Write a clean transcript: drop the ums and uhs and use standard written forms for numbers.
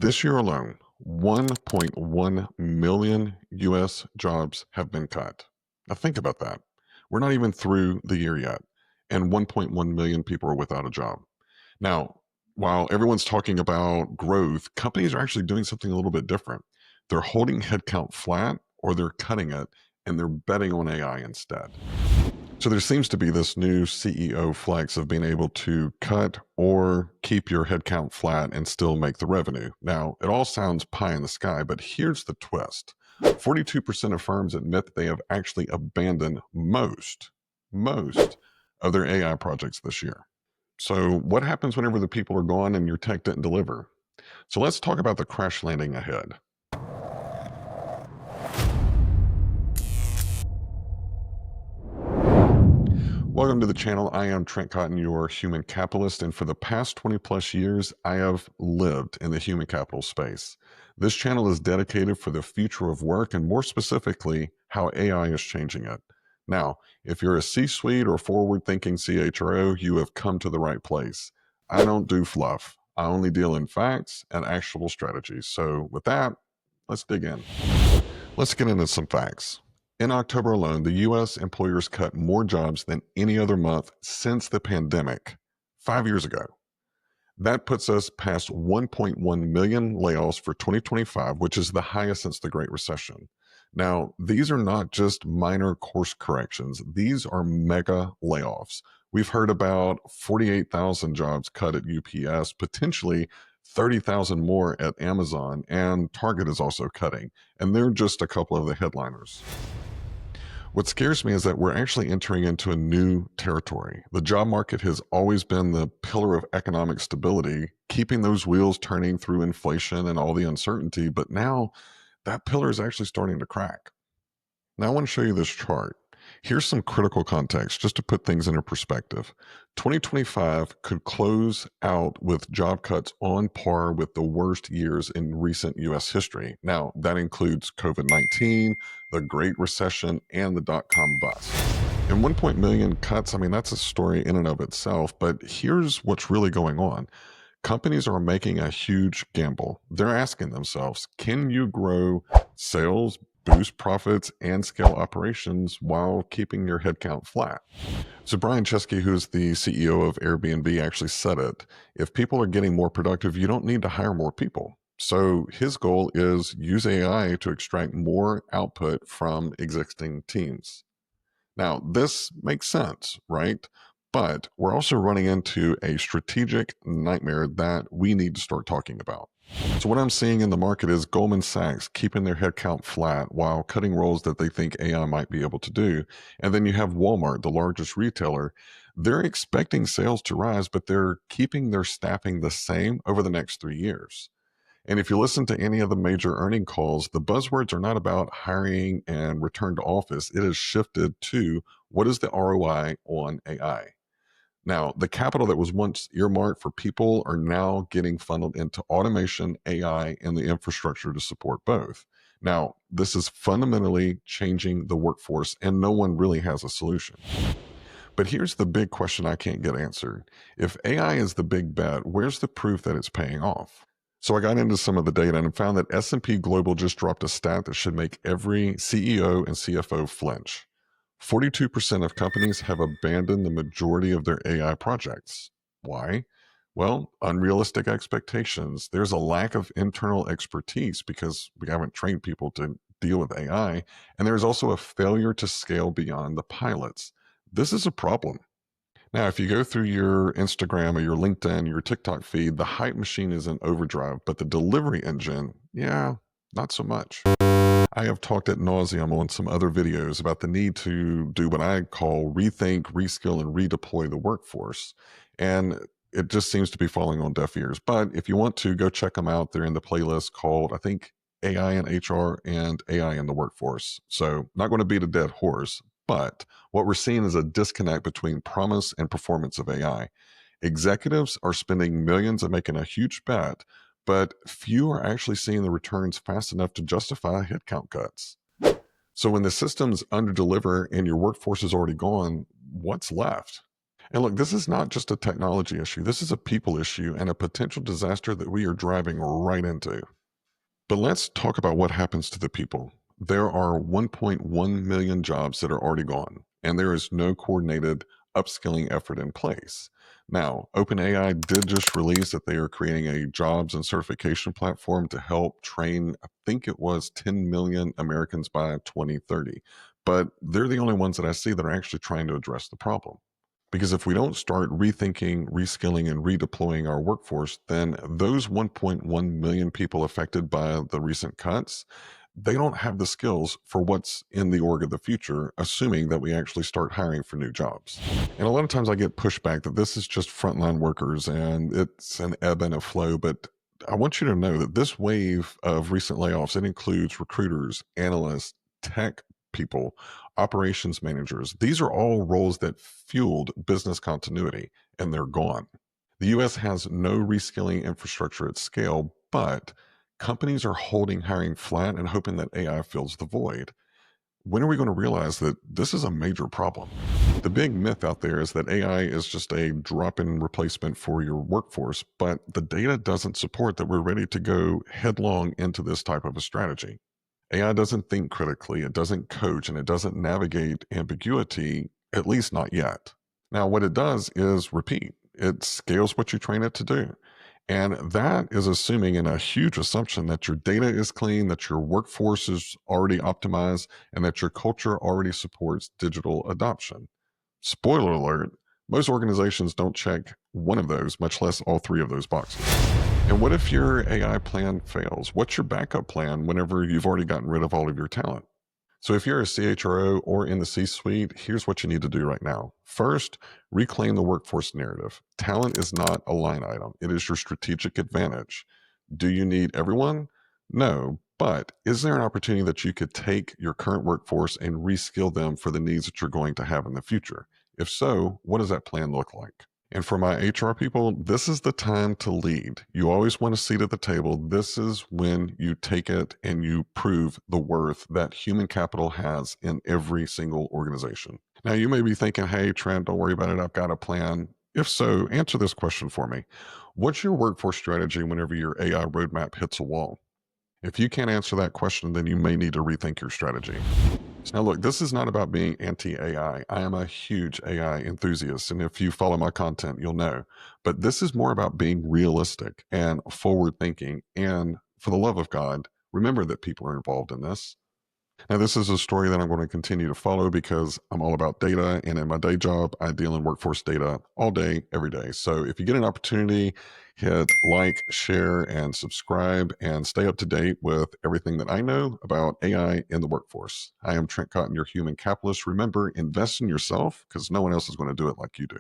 This year alone, 1.1 million US jobs have been cut. Now, think about that. We're not even through the year yet, and 1.1 million people are without a job. Now, while everyone's talking about growth, companies are actually doing something a little bit different. They're holding headcount flat or they're cutting it, and they're betting on AI instead. So there seems to be this new CEO flex of being able to cut or keep your headcount flat and still make the revenue. Now, it all sounds pie in the sky, but here's the twist. 42% of firms admit that they have actually abandoned most of their AI projects this year. So what happens whenever the people are gone and your tech didn't deliver? So let's talk about the crash landing ahead. Welcome to the channel. I am Trent Cotton, your human capitalist, and for the past 20 plus years, I have lived in the human capital space. This channel is dedicated for the future of work and more specifically, how AI is changing it. Now, if you're a C-suite or forward-thinking CHRO, you have come to the right place. I don't do fluff. I only deal in facts and actionable strategies. So with that, let's dig in. Let's get into some facts. In October alone, the U.S. employers cut more jobs than any other month since the pandemic 5 years ago. That puts us past 1.1 million layoffs for 2025, which is the highest since the Great Recession. Now, these are not just minor course corrections. These are mega layoffs. We've heard about 48,000 jobs cut at UPS, potentially 30,000 more at Amazon, and Target is also cutting. And they're just a couple of the headliners. What scares me is that we're actually entering into a new territory. The job market has always been the pillar of economic stability, keeping those wheels turning through inflation and all the uncertainty. But now that pillar is actually starting to crack. Now I want to show you this chart. Here's some critical context just to put things into perspective. 2025 could close out with job cuts on par with the worst years in recent US history. Now, that includes COVID-19, the Great Recession, and the dot-com bust. And 1 million cuts, I mean, that's a story in and of itself, but here's what's really going on. Companies are making a huge gamble. They're asking themselves, can you grow sales, boost profits, and scale operations while keeping your headcount flat? So Brian Chesky, who's the CEO of Airbnb, actually said it. If people are getting more productive, you don't need to hire more people. So his goal is use AI to extract more output from existing teams. Now, this makes sense, right? But we're also running into a strategic nightmare that we need to start talking about. So what I'm seeing in the market is Goldman Sachs keeping their headcount flat while cutting roles that they think AI might be able to do. And then you have Walmart, the largest retailer. They're expecting sales to rise, but they're keeping their staffing the same over the next 3 years. And if you listen to any of the major earning calls, the buzzwords are not about hiring and return to office. It has shifted to what is the ROI on AI? Now, the capital that was once earmarked for people are now getting funneled into automation, AI, and the infrastructure to support both. Now, this is fundamentally changing the workforce, and no one really has a solution. But here's the big question I can't get answered. If AI is the big bet, where's the proof that it's paying off? So I got into some of the data and found that S&P Global just dropped a stat that should make every CEO and CFO flinch. 42% of companies have abandoned the majority of their AI projects. Why? Well, unrealistic expectations. There's a lack of internal expertise because we haven't trained people to deal with AI. And there's also a failure to scale beyond the pilots. This is a problem. Now, if you go through your Instagram or your LinkedIn, your TikTok feed, the hype machine is in overdrive, but the delivery engine, yeah, not so much. I have talked ad nauseum on some other videos about the need to do what I call rethink, reskill, and redeploy the workforce. And it just seems to be falling on deaf ears. But if you want to, go check them out. They're in the playlist called, I think, AI in HR and AI in the workforce. So not going to beat a dead horse, but what we're seeing is a disconnect between promise and performance of AI. Executives are spending millions and making a huge bet, but few are actually seeing the returns fast enough to justify headcount cuts. So when the systems underdeliver and your workforce is already gone, what's left? And look, this is not just a technology issue. This is a people issue and a potential disaster that we are driving right into. But let's talk about what happens to the people. There are 1.1 million jobs that are already gone, and there is no coordinated upskilling effort in place. Now, OpenAI did just release that they are creating a jobs and certification platform to help train, I think it was 10 million Americans by 2030. But they're the only ones that I see that are actually trying to address the problem. Because if we don't start rethinking, reskilling, and redeploying our workforce, then those 1.1 million people affected by the recent cuts, they don't have the skills for what's in the org of the future, assuming that we actually start hiring for new jobs. And a lot of times I get pushback that this is just frontline workers and it's an ebb and a flow, but I want you to know that this wave of recent layoffs, it includes recruiters, analysts, tech people, operations managers. These are all roles that fueled business continuity, and they're gone. The US has no reskilling infrastructure at scale, but companies are holding hiring flat and hoping that AI fills the void. When are we going to realize that this is a major problem? The big myth out there is that AI is just a drop in replacement for your workforce, but the data doesn't support that we're ready to go headlong into this type of a strategy. AI doesn't think critically, it doesn't coach, and it doesn't navigate ambiguity, at least not yet. Now, what it does is repeat, it scales what you train it to do. And that is assuming in a huge assumption that your data is clean, that your workforce is already optimized, and that your culture already supports digital adoption. Spoiler alert, most organizations don't check one of those, much less all three of those boxes. And what if your AI plan fails? What's your backup plan whenever you've already gotten rid of all of your talent? So, if you're a CHRO or in the C suite, here's what you need to do right now. First, reclaim the workforce narrative. Talent is not a line item, it is your strategic advantage. Do you need everyone? No. But is there an opportunity that you could take your current workforce and reskill them for the needs that you're going to have in the future? If so, what does that plan look like? And for my HR people, this is the time to lead. You always want a seat at the table. This is when you take it and you prove the worth that human capital has in every single organization. Now, you may be thinking, hey, Trent, don't worry about it. I've got a plan. If so, answer this question for me. What's your workforce strategy whenever your AI roadmap hits a wall? If you can't answer that question, then you may need to rethink your strategy. Now, look, this is not about being anti AI. I am a huge AI enthusiast. And if you follow my content, you'll know. But this is more about being realistic and forward thinking. And for the love of God, remember that people are involved in this. Now, this is a story that I'm going to continue to follow because I'm all about data. And in my day job, I deal in workforce data all day, every day. So if you get an opportunity, hit like, share, and subscribe and stay up to date with everything that I know about AI in the workforce. I am Trent Cotton, your human capitalist. Remember, invest in yourself because no one else is going to do it like you do.